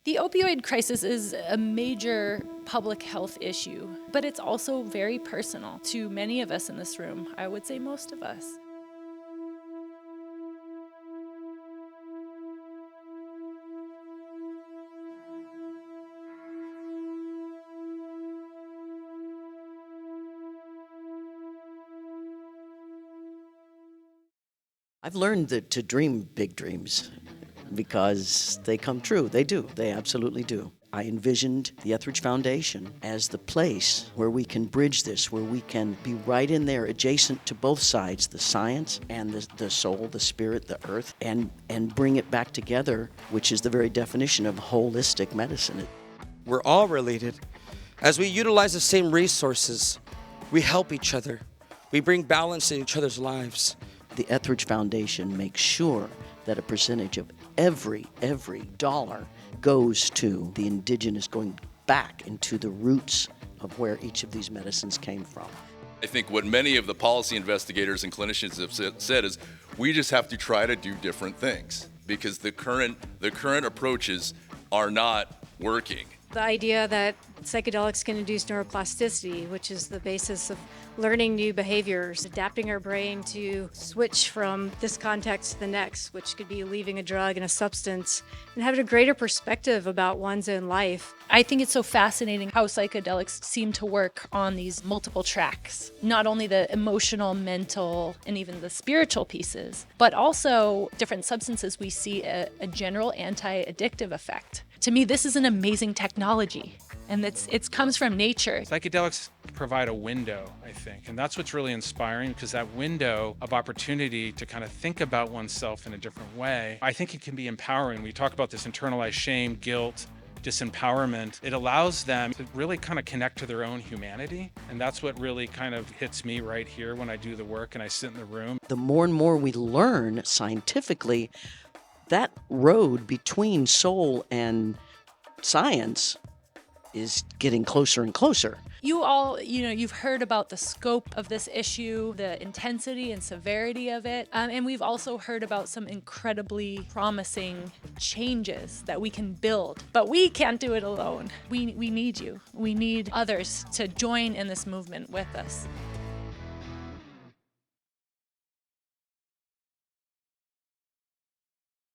The opioid crisis is a major public health issue, but it's also very personal to many of us in this room. I would say most of us. I've learned to dream big dreams because they come true. They do. They absolutely do. I envisioned the Etheridge Foundation as the place where we can bridge this, where we can be right in there adjacent to both sides, the science and the soul, the spirit, the earth, and bring it back together, which is the very definition of holistic medicine. We're all related. As we utilize the same resources, we help each other. We bring balance in each other's lives. The Etheridge Foundation makes sure that a percentage of every dollar goes to the indigenous, going back into the roots of where each of these medicines came from. I think what many of the policy investigators and clinicians have said is we just have to try to do different things because the current approaches are not working. The idea that psychedelics can induce neuroplasticity, which is the basis of learning new behaviors, adapting our brain to switch from this context to the next, which could be leaving a drug and a substance, and having a greater perspective about one's own life. I think it's so fascinating how psychedelics seem to work on these multiple tracks, not only the emotional, mental, and even the spiritual pieces, but also different substances we see a general anti-addictive effect. To me, this is an amazing technology, and it comes from nature. Psychedelics provide a window, I think, and that's what's really inspiring, because that window of opportunity to kind of think about oneself in a different way, I think it can be empowering. We talk about this internalized shame, guilt, disempowerment. It allows them to really kind of connect to their own humanity, and that's what really kind of hits me right here when I do the work and I sit in the room. The more and more we learn scientifically, that road between soul and science is getting closer and closer. You all, you've heard about the scope of this issue, the intensity and severity of it, and we've also heard about some incredibly promising changes that we can build. But we can't do it alone. We need you. We need others to join in this movement with us.